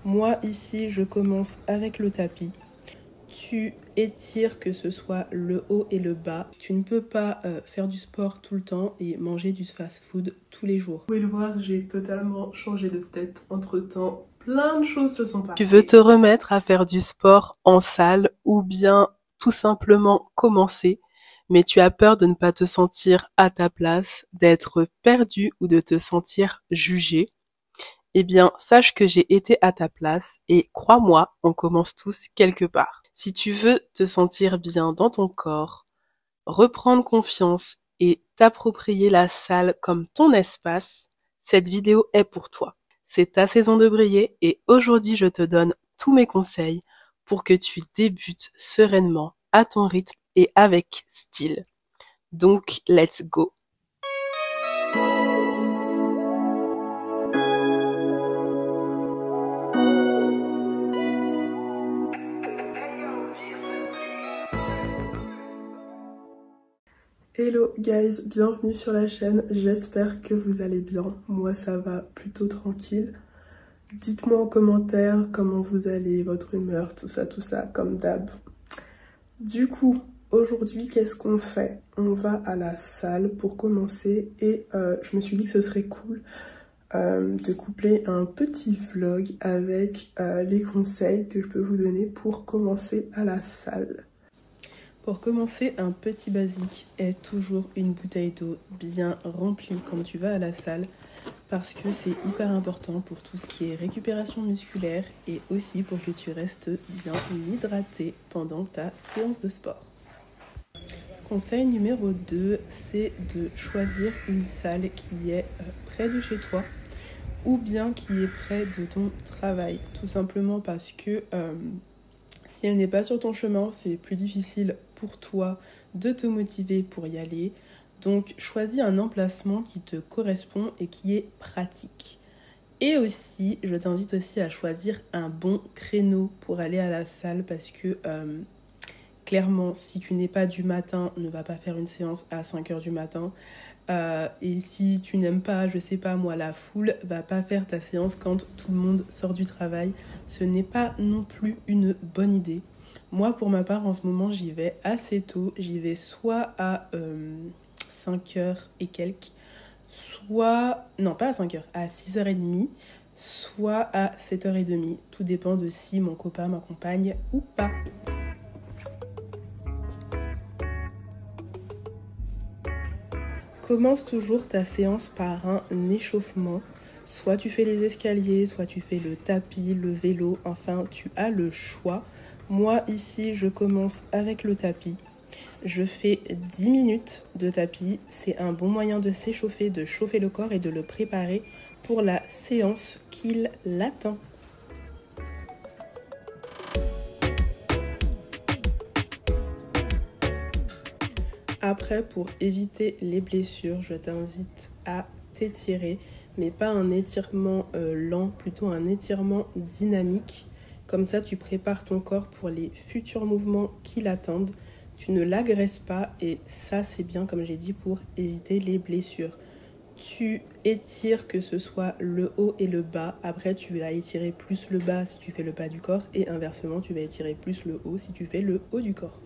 Moi ici je commence avec le tapis. Tu étires que ce soit le haut et le bas. Tu ne peux pas faire du sport tout le temps et manger du fast-food tous les jours. Vous pouvez le voir, j'ai totalement changé de tête entre-temps. Plein de choses se sont passées. Tu veux te remettre à faire du sport en salle ou bien tout simplement commencer, mais tu as peur de ne pas te sentir à ta place, d'être perdu ou de te sentir jugé. Eh bien, sache que j'ai été à ta place et crois-moi, on commence tous quelque part. Si tu veux te sentir bien dans ton corps, reprendre confiance et t'approprier la salle comme ton espace, cette vidéo est pour toi. C'est ta saison de briller et aujourd'hui je te donne tous mes conseils pour que tu débutes sereinement, à ton rythme et avec style. Donc, let's go! Hello guys, bienvenue sur la chaîne, j'espère que vous allez bien, moi ça va plutôt tranquille. Dites-moi en commentaire comment vous allez, votre humeur, tout ça, comme d'hab. Du coup, aujourd'hui qu'est-ce qu'on fait? On va à la salle pour commencer et je me suis dit que ce serait cool de coupler un petit vlog avec les conseils que je peux vous donner pour commencer à la salle. Pour commencer, un petit basique est toujours une bouteille d'eau bien remplie quand tu vas à la salle parce que c'est hyper important pour tout ce qui est récupération musculaire et aussi pour que tu restes bien hydraté pendant ta séance de sport. Conseil numéro 2, c'est de choisir une salle qui est près de chez toi ou bien qui est près de ton travail. Tout simplement parce que si elle n'est pas sur ton chemin, c'est plus difficile pour toi de te motiver pour y aller. Donc choisis un emplacement qui te correspond et qui est pratique. Et aussi, je t'invite aussi à choisir un bon créneau pour aller à la salle parce que clairement, si tu n'es pas du matin, ne va pas faire une séance à 5h du matin. Et si tu n'aimes pas, je sais pas moi, la foule, va pas faire ta séance quand tout le monde sort du travail. Ce n'est pas non plus une bonne idée. Moi, pour ma part, en ce moment, j'y vais assez tôt. J'y vais soit à 5h et quelques, soit... Non, pas à 5h, à 6h30, soit à 7h30. Tout dépend de si mon copain m'accompagne ou pas. Commence toujours ta séance par un échauffement. Soit tu fais les escaliers, soit tu fais le tapis, le vélo, enfin tu as le choix. Moi ici je commence avec le tapis. Je fais 10 minutes de tapis. C'est un bon moyen de s'échauffer, de chauffer le corps et de le préparer pour la séance qui l'attend. Après, pour éviter les blessures, je t'invite à t'étirer, mais pas un étirement lent, plutôt un étirement dynamique. Comme ça, tu prépares ton corps pour les futurs mouvements qui l'attendent. Tu ne l'agresses pas et ça, c'est bien, comme j'ai dit, pour éviter les blessures. Tu étires que ce soit le haut et le bas. Après, tu vas étirer plus le bas si tu fais le bas du corps et inversement, tu vas étirer plus le haut si tu fais le haut du corps.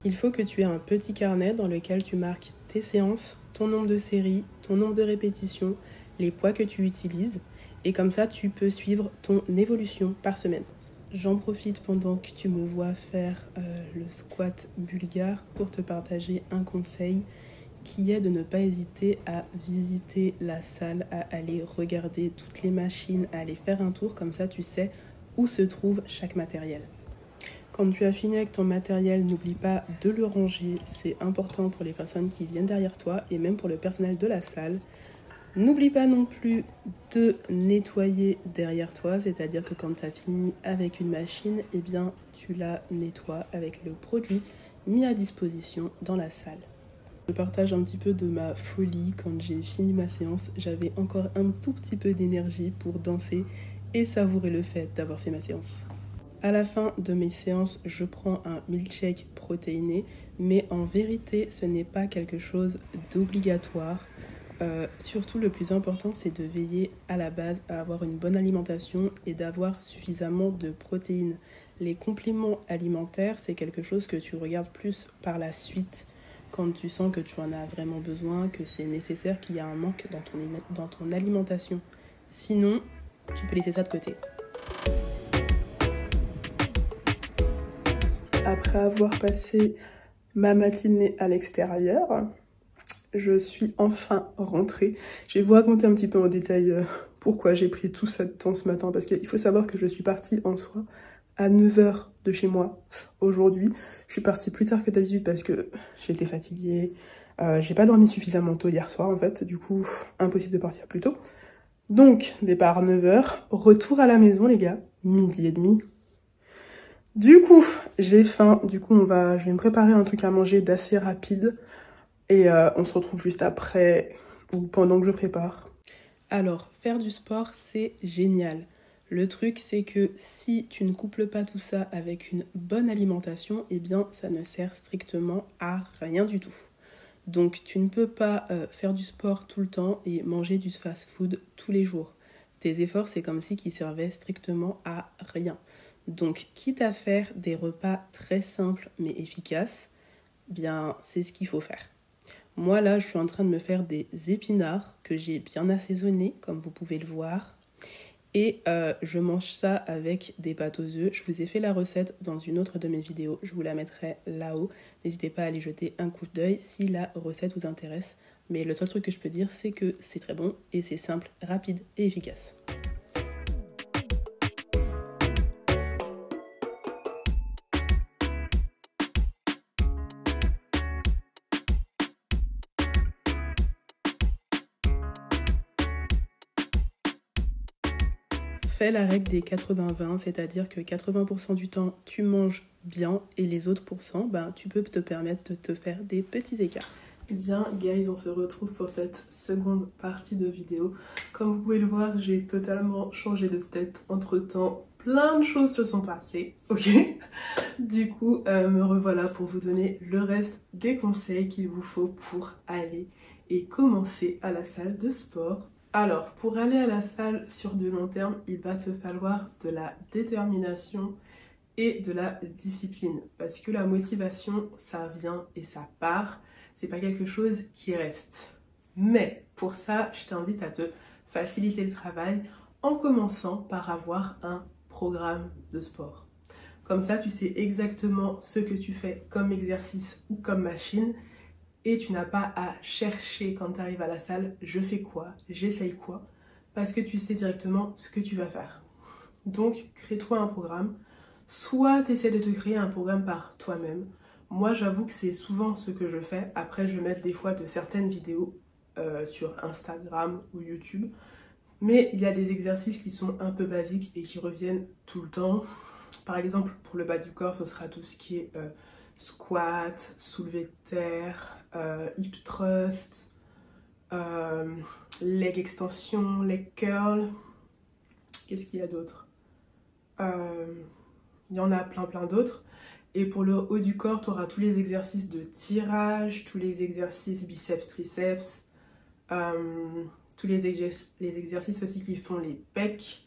Il faut que tu aies un petit carnet dans lequel tu marques tes séances, ton nombre de séries, ton nombre de répétitions, les poids que tu utilises et comme ça tu peux suivre ton évolution par semaine. J'en profite pendant que tu me vois faire le squat bulgare pour te partager un conseil qui est de ne pas hésiter à visiter la salle, à aller regarder toutes les machines, à aller faire un tour, comme ça tu sais où se trouve chaque matériel. Quand tu as fini avec ton matériel, n'oublie pas de le ranger. C'est important pour les personnes qui viennent derrière toi et même pour le personnel de la salle. N'oublie pas non plus de nettoyer derrière toi, c'est-à-dire que quand tu as fini avec une machine, eh bien, tu la nettoies avec le produit mis à disposition dans la salle. Je partage un petit peu de ma folie. Quand j'ai fini ma séance, j'avais encore un tout petit peu d'énergie pour danser et savourer le fait d'avoir fait ma séance. À la fin de mes séances, je prends un milkshake protéiné, mais en vérité, ce n'est pas quelque chose d'obligatoire. Surtout, le plus important, c'est de veiller à la base à avoir une bonne alimentation et d'avoir suffisamment de protéines. Les compléments alimentaires, c'est quelque chose que tu regardes plus par la suite, quand tu sens que tu en as vraiment besoin, que c'est nécessaire, qu'il y a un manque dans ton alimentation. Sinon, tu peux laisser ça de côté. Après avoir passé ma matinée à l'extérieur, je suis enfin rentrée. Je vais vous raconter un petit peu en détail pourquoi j'ai pris tout ça de temps ce matin. Parce qu'il faut savoir que je suis partie en soi à 9 h de chez moi aujourd'hui. Je suis partie plus tard que d'habitude parce que j'étais fatiguée. J'ai pas dormi suffisamment tôt hier soir en fait. Du coup, impossible de partir plus tôt. Donc, départ 9 h. Retour à la maison les gars, 12h30. Du coup, j'ai faim. Du coup, je vais me préparer un truc à manger d'assez rapide. Et on se retrouve juste après ou pendant que je prépare. Alors, faire du sport, c'est génial. Le truc, c'est que si tu ne couples pas tout ça avec une bonne alimentation, eh bien, ça ne sert strictement à rien du tout. Donc, tu ne peux pas faire du sport tout le temps et manger du fast-food tous les jours. Tes efforts, c'est comme si qu'ils servaient strictement à rien. Donc, quitte à faire des repas très simples mais efficaces, bien, c'est ce qu'il faut faire. Moi, là, je suis en train de me faire des épinards que j'ai bien assaisonnés, comme vous pouvez le voir. Et je mange ça avec des pâtes aux œufs. Je vous ai fait la recette dans une autre de mes vidéos. Je vous la mettrai là-haut. N'hésitez pas à aller jeter un coup d'œil si la recette vous intéresse. Mais le seul truc que je peux dire, c'est que c'est très bon et c'est simple, rapide et efficace. Fais la règle des 80-20, c'est-à-dire que 80% du temps, tu manges bien et les autres pourcents, tu peux te permettre de te faire des petits écarts. Bien, guys, on se retrouve pour cette seconde partie de vidéo. Comme vous pouvez le voir, j'ai totalement changé de tête entre-temps. Plein de choses se sont passées, ok? Du coup, me revoilà pour vous donner le reste des conseils qu'il vous faut pour aller et commencer à la salle de sport. Alors, pour aller à la salle sur du long terme, il va te falloir de la détermination et de la discipline. Parce que la motivation, ça vient et ça part. C'est pas quelque chose qui reste. Mais pour ça, je t'invite à te faciliter le travail en commençant par avoir un programme de sport. Comme ça, tu sais exactement ce que tu fais comme exercice ou comme machine. Et tu n'as pas à chercher quand tu arrives à la salle, je fais quoi, j'essaye quoi, parce que tu sais directement ce que tu vas faire. Donc, crée-toi un programme. Soit tu essaies de te créer un programme par toi-même. Moi, j'avoue que c'est souvent ce que je fais. Après, je mets des fois de certaines vidéos sur Instagram ou YouTube. Mais il y a des exercices qui sont un peu basiques et qui reviennent tout le temps. Par exemple, pour le bas du corps, ce sera tout ce qui est squat, soulevé de terre, hip thrust, leg extension, leg curl. Qu'est-ce qu'il y a d'autre? Il y en a plein d'autres. Et pour le haut du corps, tu auras tous les exercices de tirage, tous les exercices biceps, triceps, tous les exercices aussi qui font les pecs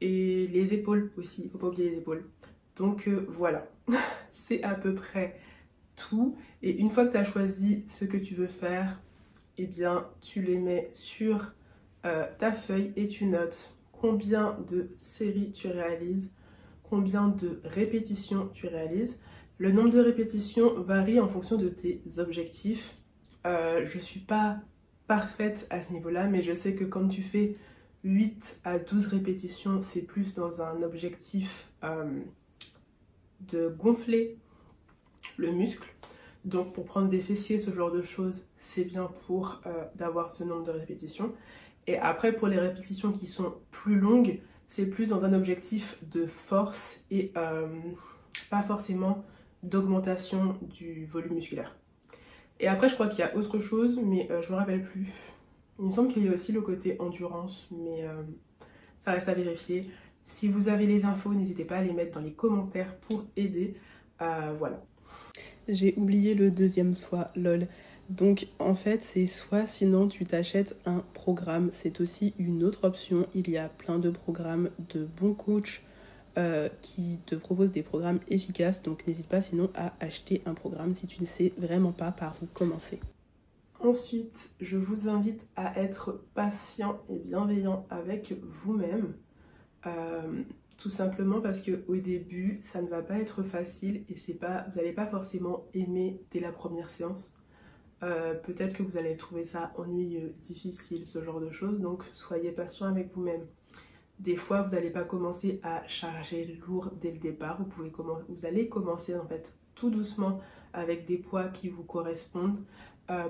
et les épaules aussi. Il ne faut pas oublier les épaules. Donc voilà, c'est à peu près tout. Et une fois que tu as choisi ce que tu veux faire, eh bien tu les mets sur ta feuille et tu notes combien de séries tu réalises, combien de répétitions tu réalises. Le nombre de répétitions varie en fonction de tes objectifs. Je ne suis pas parfaite à ce niveau-là, mais je sais que quand tu fais 8 à 12 répétitions, c'est plus dans un objectif de gonfler le muscle. Donc pour prendre des fessiers, ce genre de choses, c'est bien pour d'avoir ce nombre de répétitions. Et après, pour les répétitions qui sont plus longues, c'est plus dans un objectif de force et pas forcément d'augmentation du volume musculaire. Et après, je crois qu'il y a autre chose, mais je me rappelle plus. Il me semble qu'il y a aussi le côté endurance, mais ça reste à vérifier. Si vous avez les infos, n'hésitez pas à les mettre dans les commentaires pour aider. Voilà. J'ai oublié le deuxième lol. Donc en fait c'est soit sinon tu t'achètes un programme, c'est aussi une autre option. Il y a plein de programmes de bons coachs qui te proposent des programmes efficaces, donc n'hésite pas sinon à acheter un programme si tu ne sais vraiment pas par où commencer. Ensuite, je vous invite à être patient et bienveillant avec vous-même. Tout simplement parce qu'au début, ça ne va pas être facile et vous n'allez pas forcément aimer dès la première séance. Peut-être que vous allez trouver ça ennuyeux, difficile, ce genre de choses, donc soyez patient avec vous-même. Des fois, vous n'allez pas commencer à charger lourd dès le départ, vous allez commencer en fait tout doucement avec des poids qui vous correspondent.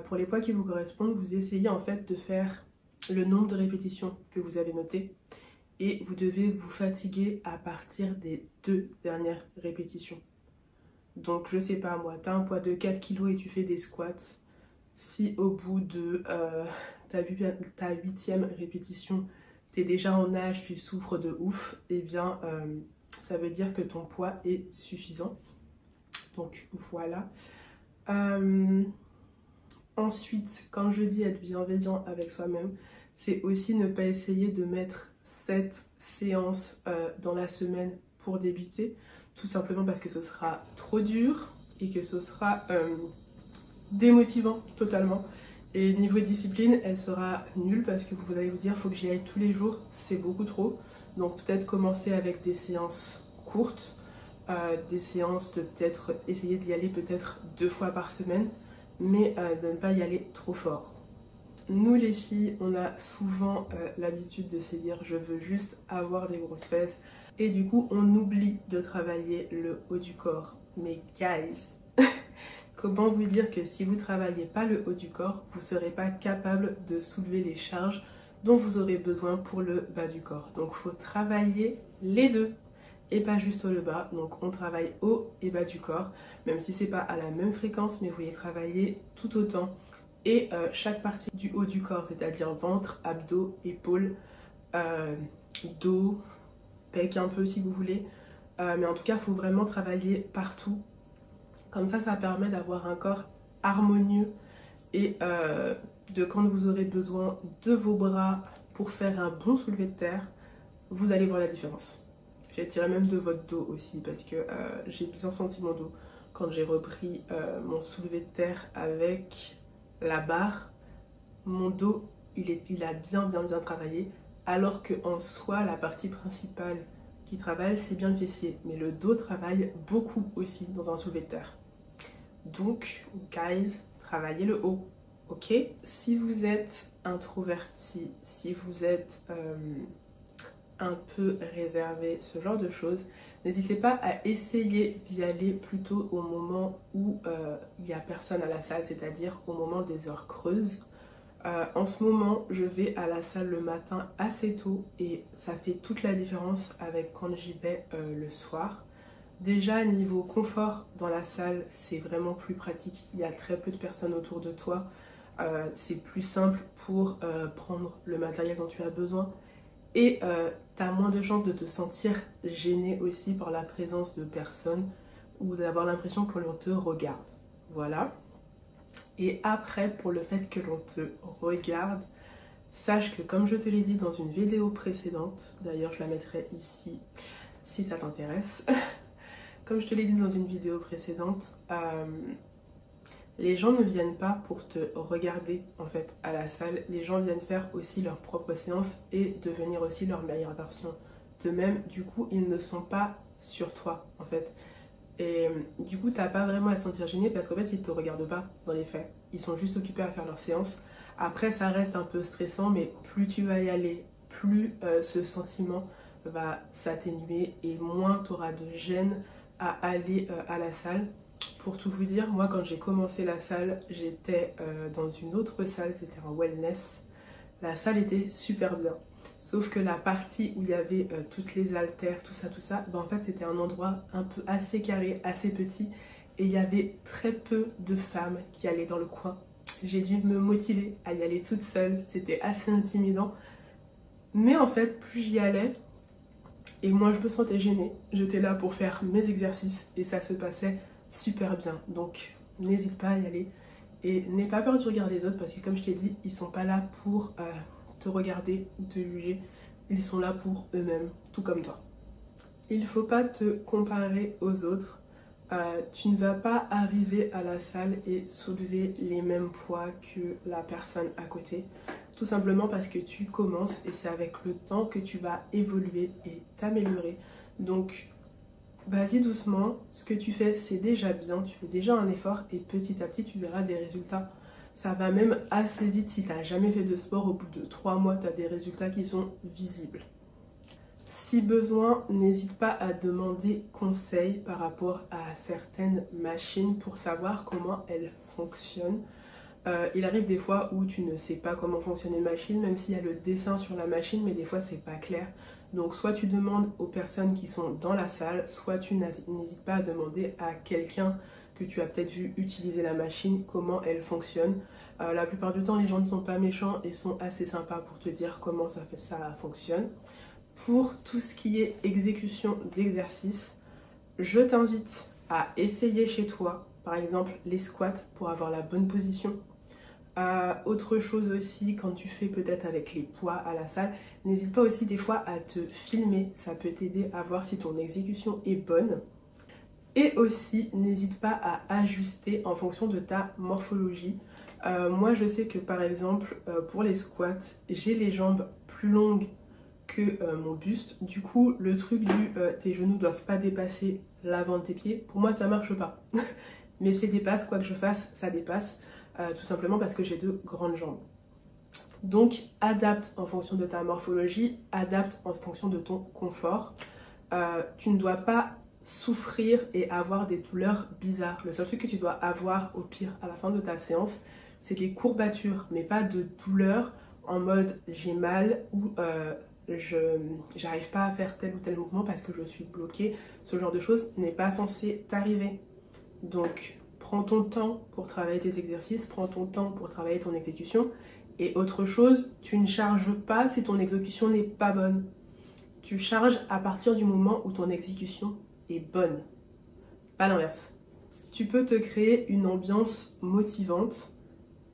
Pour les poids qui vous correspondent, vous essayez en fait de faire le nombre de répétitions que vous avez noté et vous devez vous fatiguer à partir des 2 dernières répétitions. Donc je sais pas moi, tu as un poids de 4 kg et tu fais des squats. Si au bout de ta 8e répétition, tu es déjà en nage, tu souffres de ouf, eh bien ça veut dire que ton poids est suffisant. Donc voilà. Ensuite, quand je dis être bienveillant avec soi-même, c'est aussi ne pas essayer de mettre 7 séances dans la semaine pour débuter, tout simplement parce que ce sera trop dur et que ce sera démotivant totalement. Et niveau discipline, elle sera nulle parce que vous allez vous dire faut que j'y aille tous les jours, c'est beaucoup trop. Donc peut-être commencer avec des séances courtes, des séances de peut-être essayer d'y aller peut-être 2 fois par semaine, mais de ne pas y aller trop fort. Nous les filles, on a souvent l'habitude de se dire je veux juste avoir des grosses fesses et du coup on oublie de travailler le haut du corps. Mais guys, comment vous dire que si vous ne travaillez pas le haut du corps, vous ne serez pas capable de soulever les charges dont vous aurez besoin pour le bas du corps. Donc il faut travailler les deux et pas juste le bas. Donc on travaille haut et bas du corps, même si c'est pas à la même fréquence, mais vous les travaillez tout autant. Et chaque partie du haut du corps, c'est-à-dire ventre, abdos, épaules, dos, pec un peu si vous voulez. Mais en tout cas, il faut vraiment travailler partout. Comme ça permet d'avoir un corps harmonieux et de quand vous aurez besoin de vos bras pour faire un bon soulevé de terre, vous allez voir la différence. Je dirais même de votre dos aussi parce que j'ai bien senti mon dos quand j'ai repris mon soulevé de terre avec la barre. Mon dos il a bien travaillé, alors qu'en soi la partie principale qui travaille c'est bien le fessier, mais le dos travaille beaucoup aussi dans un soulevé de terre. Donc guys, travaillez le haut, ok? Si vous êtes introverti, si vous êtes un peu réservé, ce genre de choses, n'hésitez pas à essayer d'y aller plutôt au moment où il n'y a personne à la salle, c'est-à-dire au moment des heures creuses. En ce moment, je vais à la salle le matin assez tôt et ça fait toute la différence avec quand j'y vais le soir. Déjà, niveau confort dans la salle, c'est vraiment plus pratique. Il y a très peu de personnes autour de toi. C'est plus simple pour prendre le matériel dont tu as besoin. Et tu as moins de chances de te sentir gêné aussi par la présence de personnes ou d'avoir l'impression que l'on te regarde. Voilà. Et après, pour le fait que l'on te regarde, sache que comme je te l'ai dit dans une vidéo précédente, d'ailleurs je la mettrai ici si ça t'intéresse, comme je te l'ai dit dans une vidéo précédente, les gens ne viennent pas pour te regarder en fait à la salle, les gens viennent faire aussi leur propre séance et devenir aussi leur meilleure version. De même, du coup, ils ne sont pas sur toi en fait. Et du coup, t'as pas vraiment à te sentir gêné parce qu'en fait, ils te regardent pas dans les faits. Ils sont juste occupés à faire leur séance. Après, ça reste un peu stressant, mais plus tu vas y aller, plus ce sentiment va s'atténuer et moins tu auras de gêne à aller à la salle. Pour tout vous dire, moi quand j'ai commencé la salle, j'étais dans une autre salle, c'était un wellness. La salle était super bien. Sauf que la partie où il y avait toutes les haltères, tout ça, ben en fait c'était un endroit un peu assez carré, assez petit. Et il y avait très peu de femmes qui allaient dans le coin. J'ai dû me motiver à y aller toute seule, c'était assez intimidant. Mais en fait, plus j'y allais, et moi je me sentais gênée. J'étais là pour faire mes exercices et ça se passait super bien. Donc n'hésite pas à y aller. Et n'aie pas peur du regard des autres parce que comme je t'ai dit, ils sont pas là pour te regarder ou te juger. Ils sont là pour eux-mêmes, tout comme toi. Il faut pas te comparer aux autres. Tu ne vas pas arriver à la salle et soulever les mêmes poids que la personne à côté. Tout simplement parce que tu commences et c'est avec le temps que tu vas évoluer et t'améliorer. Donc, vas-y doucement. Ce que tu fais, c'est déjà bien. Tu fais déjà un effort et petit à petit, tu verras des résultats. Ça va même assez vite. Si tu n'as jamais fait de sport, au bout de 3 mois, tu as des résultats qui sont visibles. Si besoin, n'hésite pas à demander conseil par rapport à certaines machines pour savoir comment elles fonctionnent. Il arrive des fois où tu ne sais pas comment fonctionne une machine, même s'il y a le dessin sur la machine, mais des fois c'est pas clair. Donc soit tu demandes aux personnes qui sont dans la salle, soit tu n'hésites pas à demander à quelqu'un que tu as peut-être vu utiliser la machine, comment elle fonctionne. La plupart du temps, les gens ne sont pas méchants et sont assez sympas pour te dire comment ça fonctionne. Pour tout ce qui est exécution d'exercices, je t'invite à essayer chez toi, par exemple les squats pour avoir la bonne position. Autre chose aussi, quand tu fais peut-être avec les poids à la salle, n'hésite pas aussi des fois à te filmer, ça peut t'aider à voir si ton exécution est bonne. Et aussi, n'hésite pas à ajuster en fonction de ta morphologie. Moi, je sais que par exemple, pour les squats, j'ai les jambes plus longues que mon buste. Du coup, le truc du tes genoux doivent pas dépasser l'avant de tes pieds, pour moi, ça marche pas. Mes pieds dépassent, quoi que je fasse, ça dépasse. Tout simplement parce que j'ai de grandes jambes. Donc, adapte en fonction de ta morphologie, adapte en fonction de ton confort. Tu ne dois pas souffrir et avoir des douleurs bizarres. Le seul truc que tu dois avoir au pire à la fin de ta séance, c'est des courbatures, mais pas de douleur en mode j'ai mal ou j'arrive pas à faire tel ou tel mouvement parce que je suis bloquée. Ce genre de choses n'est pas censé t'arriver. Donc, prends ton temps pour travailler tes exercices, prends ton temps pour travailler ton exécution. Et autre chose, tu ne charges pas si ton exécution n'est pas bonne. Tu charges à partir du moment où ton exécution est bonne. Pas l'inverse. Tu peux te créer une ambiance motivante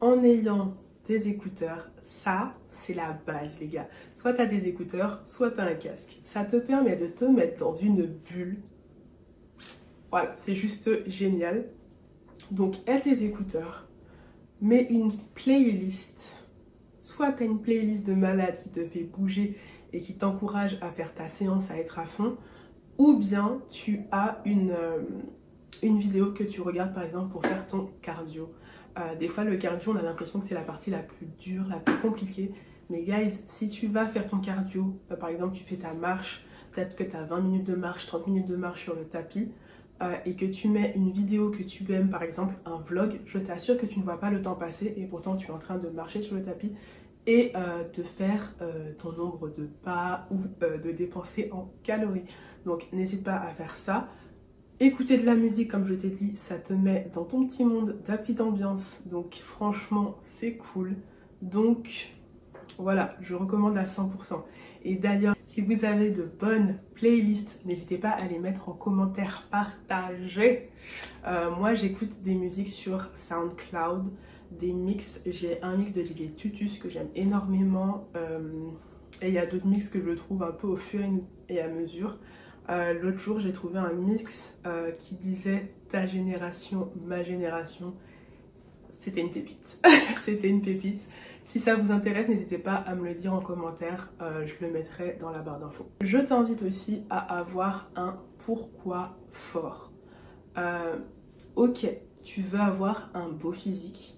en ayant des écouteurs. Ça, c'est la base, les gars. Soit tu as des écouteurs, soit tu as un casque. Ça te permet de te mettre dans une bulle. Voilà, c'est juste génial. Donc, aie tes écouteurs, mets une playlist. Soit tu as une playlist de malade qui te fait bouger et qui t'encourage à faire ta séance, à être à fond, ou bien tu as une vidéo que tu regardes par exemple pour faire ton cardio. Des fois, le cardio, on a l'impression que c'est la partie la plus dure, la plus compliquée. Mais guys, si tu vas faire ton cardio, par exemple, tu fais ta marche, peut-être que tu as 20 minutes de marche, 30 minutes de marche sur le tapis, et que tu mets une vidéo que tu aimes, par exemple un vlog, je t'assure que tu ne vois pas le temps passer et pourtant tu es en train de marcher sur le tapis et de faire ton nombre de pas ou de dépenser en calories. Donc n'hésite pas à faire ça. Écouter de la musique, comme je t'ai dit, ça te met dans ton petit monde, ta petite ambiance. Donc franchement, c'est cool. Donc voilà, je recommande à 100%. Et d'ailleurs, si vous avez de bonnes playlists, n'hésitez pas à les mettre en commentaire, partagez. Moi, j'écoute des musiques sur SoundCloud, des mix. J'ai un mix de DJ Tutus que j'aime énormément. Et il y a d'autres mix que je trouve un peu au fur et à mesure. L'autre jour, j'ai trouvé un mix qui disait « Ta génération, ma génération ». C'était une pépite. C'était une pépite. Si ça vous intéresse, n'hésitez pas à me le dire en commentaire. Je le mettrai dans la barre d'infos. Je t'invite aussi à avoir un pourquoi fort. Ok, tu veux avoir un beau physique.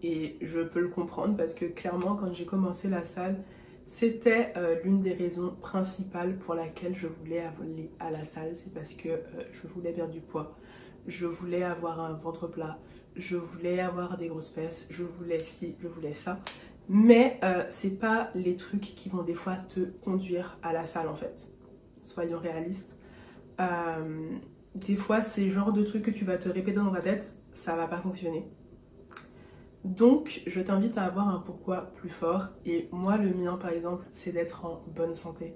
Et je peux le comprendre parce que clairement, quand j'ai commencé la salle, c'était l'une des raisons principales pour laquelle je voulais aller à la salle. C'est parce que je voulais perdre du poids. Je voulais avoir un ventre plat. Je voulais avoir des grosses fesses. Je voulais ci, je voulais ça. Mais c'est pas les trucs qui vont des fois te conduire à la salle en fait. Soyons réalistes. Des fois, c'est le genre de trucs que tu vas te répéter dans ta tête. Ça va pas fonctionner. Donc, je t'invite à avoir un pourquoi plus fort. Et moi, le mien, par exemple, c'est d'être en bonne santé.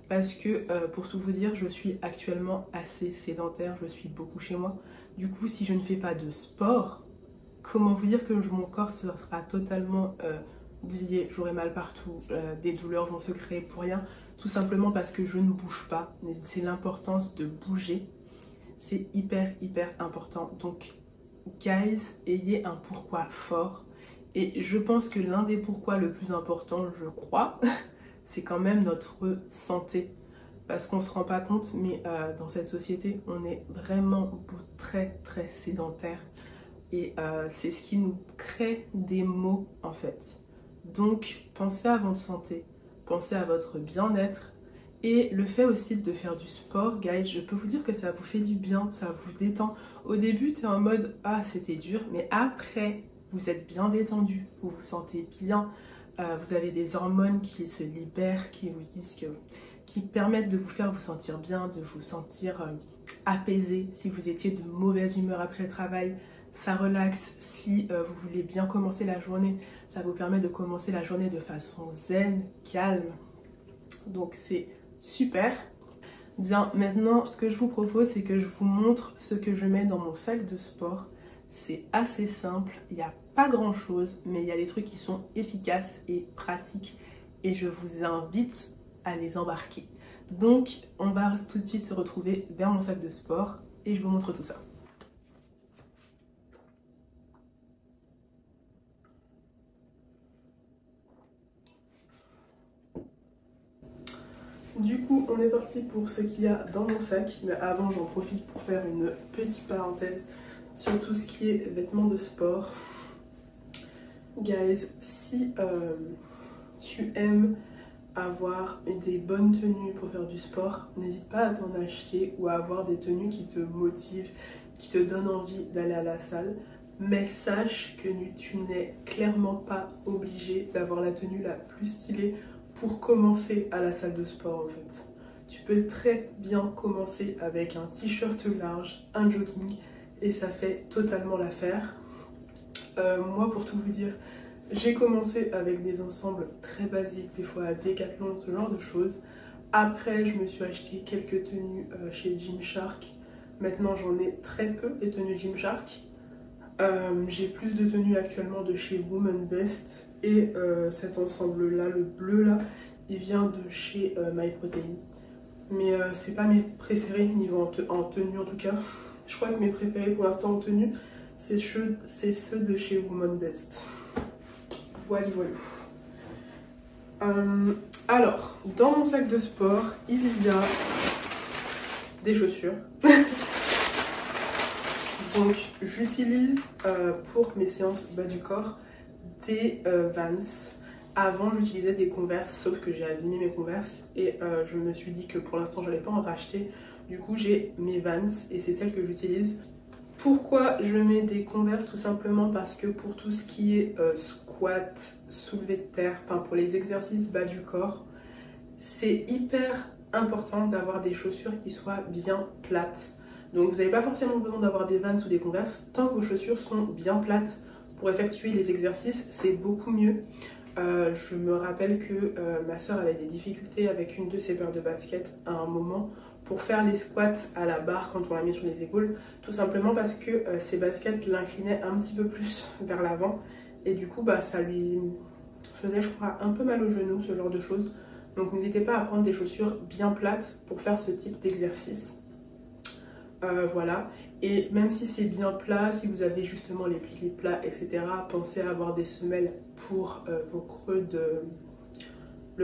Parce que, pour tout vous dire, je suis actuellement assez sédentaire. Je suis beaucoup chez moi. Du coup, si je ne fais pas de sport, comment vous dire que mon corps sera totalement bousillé, j'aurai mal partout, des douleurs vont se créer pour rien, tout simplement parce que je ne bouge pas. C'est l'importance de bouger, c'est hyper important. Donc guys, ayez un pourquoi fort, et je pense que l'un des pourquoi le plus important, je crois, c'est quand même notre santé. Parce qu'on ne se rend pas compte, mais dans cette société, on est vraiment très sédentaire. Et c'est ce qui nous crée des maux en fait. Donc pensez à votre santé, pensez à votre bien-être. Et le fait aussi de faire du sport, guys, je peux vous dire que ça vous fait du bien, ça vous détend. Au début, tu es en mode « Ah, c'était dur », mais après, vous êtes bien détendu, vous vous sentez bien. Vous avez des hormones qui se libèrent, qui vous disent qui permettent de vous faire vous sentir bien, de vous sentir apaisé. Si vous étiez de mauvaise humeur après le travail, ça relaxe. Si vous voulez bien commencer la journée, ça vous permet de commencer la journée de façon zen, calme. Donc c'est super. Bien, maintenant, ce que je vous propose, c'est que je vous montre ce que je mets dans mon sac de sport. C'est assez simple, il n'y a pas grand chose, mais il y a des trucs qui sont efficaces et pratiques. Et je vous invite à les embarquer. Donc on va tout de suite se retrouver vers mon sac de sport et je vous montre tout ça. Du coup on est parti pour ce qu'il y a dans mon sac, mais avant j'en profite pour faire une petite parenthèse sur tout ce qui est vêtements de sport. Guys, si tu aimes avoir des bonnes tenues pour faire du sport, n'hésite pas à t'en acheter ou à avoir des tenues qui te motivent, qui te donnent envie d'aller à la salle. Mais sache que tu n'es clairement pas obligé d'avoir la tenue la plus stylée pour commencer à la salle de sport en fait. Tu peux très bien commencer avec un t-shirt large, un jogging et ça fait totalement l'affaire. Moi pour tout vous dire, j'ai commencé avec des ensembles très basiques, des fois à Decathlon, ce genre de choses. Après, je me suis acheté quelques tenues chez Gymshark. Maintenant, j'en ai très peu, des tenues Gymshark. J'ai plus de tenues actuellement de chez Woman Best. Et cet ensemble-là, le bleu là, il vient de chez MyProtein. Mais c'est pas mes préférés niveau en tenue en tout cas. Je crois que mes préférés pour l'instant en tenue, c'est ceux de chez Woman Best. Voilà. Alors, dans mon sac de sport, il y a des chaussures. Donc, j'utilise pour mes séances bas du corps des Vans. Avant, j'utilisais des Converse, sauf que j'ai abîmé mes Converse et je me suis dit que pour l'instant, je n'allais pas en racheter. Du coup, j'ai mes Vans et c'est celles que j'utilise. Pourquoi je mets des Converse? Tout simplement parce que pour tout ce qui est squat, soulevé de terre, enfin pour les exercices bas du corps, c'est hyper important d'avoir des chaussures qui soient bien plates. Donc vous n'avez pas forcément besoin d'avoir des Vans ou des Converse, tant que vos chaussures sont bien plates pour effectuer les exercices, c'est beaucoup mieux. Je me rappelle que ma soeur avait des difficultés avec une de ses paires de baskets à un moment pour faire les squats à la barre quand on la met sur les épaules, tout simplement parce que ces baskets l'inclinaient un petit peu plus vers l'avant et du coup ça lui faisait, je crois, un peu mal au genou, ce genre de choses. Donc n'hésitez pas à prendre des chaussures bien plates pour faire ce type d'exercice. Voilà, et même si c'est bien plat, si vous avez justement les pieds plats, etc., pensez à avoir des semelles pour le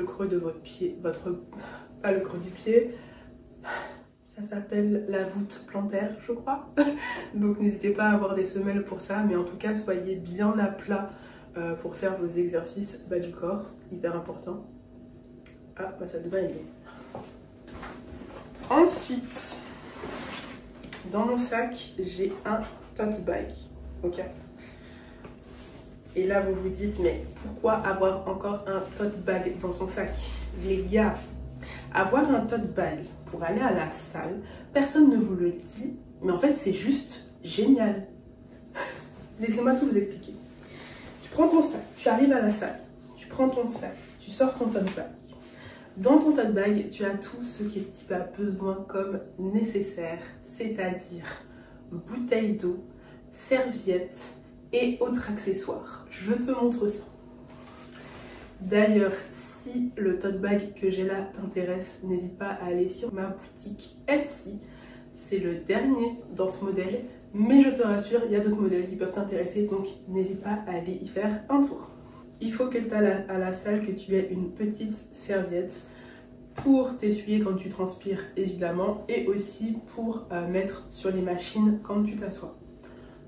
creux de votre pied, pas le creux du pied, ça s'appelle la voûte plantaire, je crois. Donc n'hésitez pas à avoir des semelles pour ça, mais en tout cas soyez bien à plat pour faire vos exercices bas du corps, hyper important. Ah, ma salle de bain est bien. Ensuite, dans mon sac, j'ai un tote bag, ok. Et là, vous vous dites, mais pourquoi avoir encore un tote bag dans son sac? Les gars, avoir un tote bag pour aller à la salle, personne ne vous le dit, mais en fait, c'est juste génial. Laissez-moi tout vous expliquer. Tu prends ton sac, tu arrives à la salle, tu prends ton sac, tu sors ton tote bag. Dans ton tote bag, tu as tout ce que tu as besoin comme nécessaire, c'est-à-dire bouteille d'eau, serviettes, Et autre accessoire, je te montre ça. D'ailleurs, si le tote bag que j'ai là t'intéresse, n'hésite pas à aller sur ma boutique Etsy. C'est le dernier dans ce modèle, mais je te rassure, il y a d'autres modèles qui peuvent t'intéresser, donc n'hésite pas à aller y faire un tour. Il faut que à la salle que tu aies une petite serviette pour t'essuyer quand tu transpires évidemment, et aussi pour mettre sur les machines quand tu t'assois.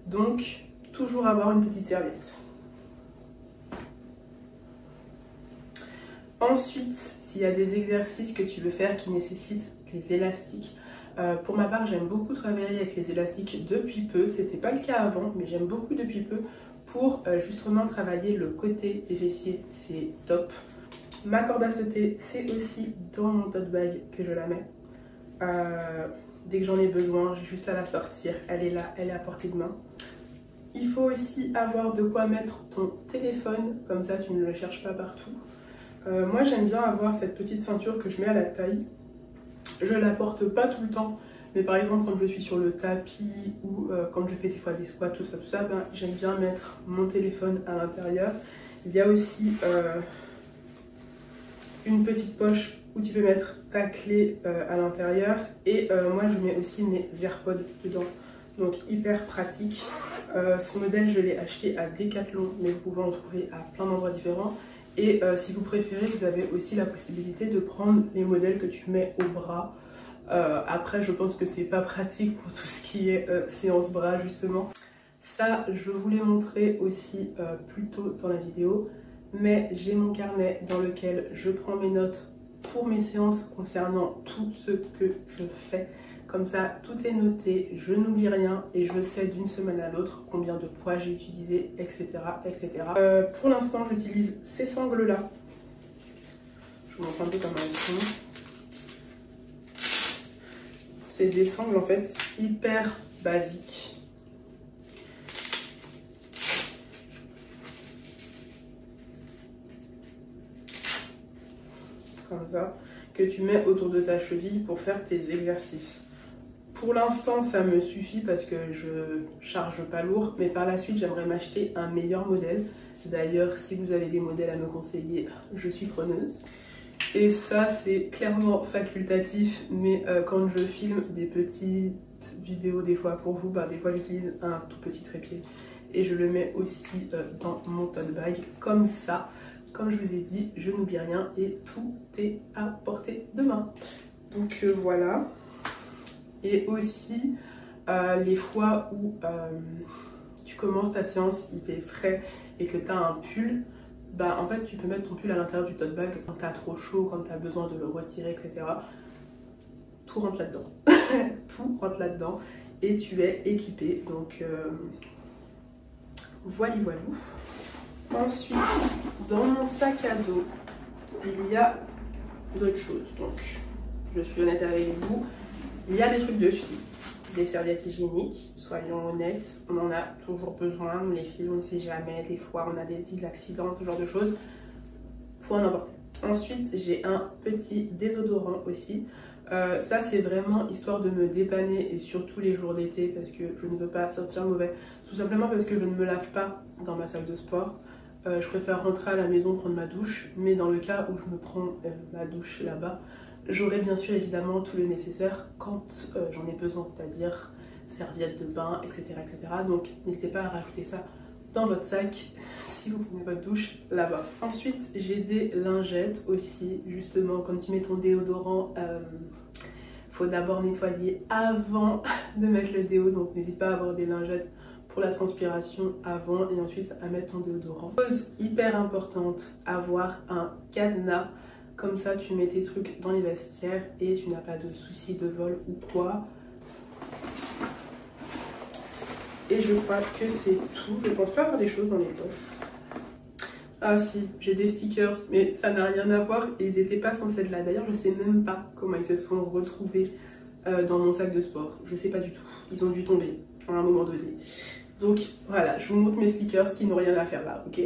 Donc toujours avoir une petite serviette. Ensuite, s'il y a des exercices que tu veux faire qui nécessitent des élastiques, pour ma part j'aime beaucoup travailler avec les élastiques depuis peu, c'était pas le cas avant mais j'aime beaucoup depuis peu pour justement travailler le côté des fessiers, c'est top. Ma corde à sauter, c'est aussi dans mon tote bag que je la mets. Dès que j'en ai besoin, j'ai juste à la sortir, elle est là, elle est à portée de main. Il faut aussi avoir de quoi mettre ton téléphone, comme ça tu ne le cherches pas partout. Moi j'aime bien avoir cette petite ceinture que je mets à la taille. Je la porte pas tout le temps, mais par exemple quand je suis sur le tapis ou quand je fais des fois des squats, tout ça, ben, j'aime bien mettre mon téléphone à l'intérieur. Il y a aussi une petite poche où tu peux mettre ta clé à l'intérieur, et moi je mets aussi mes AirPods dedans, donc hyper pratique. Ce modèle je l'ai acheté à Decathlon, mais vous pouvez en trouver à plein d'endroits différents. Et si vous préférez, vous avez aussi la possibilité de prendre les modèles que tu mets au bras. Après, je pense que c'est pas pratique pour tout ce qui est séance bras justement. Ça, je vous l'ai montré aussi plus tôt dans la vidéo. Mais j'ai mon carnet dans lequel je prends mes notes pour mes séances concernant tout ce que je fais. Comme ça, tout est noté, je n'oublie rien et je sais d'une semaine à l'autre combien de poids j'ai utilisé, etc. etc. Pour l'instant, j'utilise ces sangles-là. Je vous montre un peu comment elles sont. C'est des sangles en fait hyper basiques. Comme ça, que tu mets autour de ta cheville pour faire tes exercices. Pour l'instant, ça me suffit parce que je charge pas lourd, mais par la suite, j'aimerais m'acheter un meilleur modèle. D'ailleurs, si vous avez des modèles à me conseiller, je suis preneuse. Et ça, c'est clairement facultatif, mais quand je filme des petites vidéos des fois pour vous, bah, des fois j'utilise un tout petit trépied et je le mets aussi dans mon tote bag, comme ça. Comme je vous ai dit, je n'oublie rien et tout est à portée de main. Donc voilà. Et aussi, les fois où tu commences ta séance, il fait frais et que tu as un pull, bah en fait tu peux mettre ton pull à l'intérieur du tote bag quand tu as trop chaud, quand tu as besoin de le retirer, etc. Tout rentre là-dedans. Tout rentre là-dedans et tu es équipé. Donc voilà, voilà. Ensuite, dans mon sac à dos, il y a d'autres choses. Donc, je suis honnête avec vous, il y a des trucs de filles, des serviettes hygiéniques, soyons honnêtes, on en a toujours besoin. Les filles, on ne sait jamais, des fois on a des petits accidents, ce genre de choses, faut en emporter. Ensuite, j'ai un petit désodorant aussi. Ça, c'est vraiment histoire de me dépanner, et surtout les jours d'été, parce que je ne veux pas sortir mauvais. Tout simplement parce que je ne me lave pas dans ma salle de sport. Je préfère rentrer à la maison, prendre ma douche, mais dans le cas où je me prends ma douche là-bas, j'aurai bien sûr évidemment tout le nécessaire quand j'en ai besoin, c'est-à-dire serviettes de bain, etc. etc. Donc n'hésitez pas à rajouter ça dans votre sac si vous prenez votre douche là-bas. Ensuite, j'ai des lingettes aussi, justement, quand tu mets ton déodorant, faut d'abord nettoyer avant de mettre le déo, donc n'hésite pas à avoir des lingettes pour la transpiration avant et ensuite à mettre ton déodorant. Chose hyper importante, avoir un cadenas, comme ça tu mets tes trucs dans les vestiaires et tu n'as pas de soucis de vol ou quoi. Et je crois que c'est tout. Je pense pas avoir des choses dans les poches. Ah si, j'ai des stickers, mais ça n'a rien à voir et ils n'étaient pas censés être là. D'ailleurs, je sais même pas comment ils se sont retrouvés dans mon sac de sport. Je sais pas du tout. Ils ont dû tomber à un moment donné. Donc voilà, je vous montre mes stickers qui n'ont rien à faire là, ok?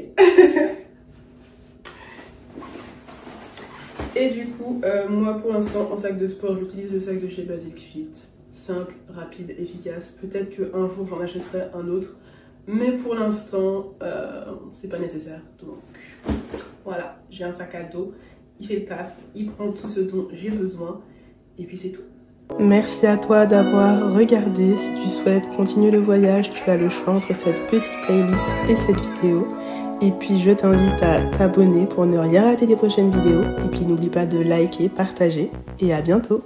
Et du coup, moi pour l'instant en sac de sport, j'utilise le sac de chez Basic Fit. Simple, rapide, efficace. Peut-être qu'un jour j'en achèterai un autre, Mais pour l'instant, c'est pas nécessaire. Donc voilà, j'ai un sac à dos, il fait le taf, il prend tout ce dont j'ai besoin. Et puis c'est tout. Merci à toi d'avoir regardé. Si tu souhaites continuer le voyage, tu as le choix entre cette petite playlist et cette vidéo. Et puis je t'invite à t'abonner pour ne rien rater des prochaines vidéos. Et puis n'oublie pas de liker, partager et à bientôt.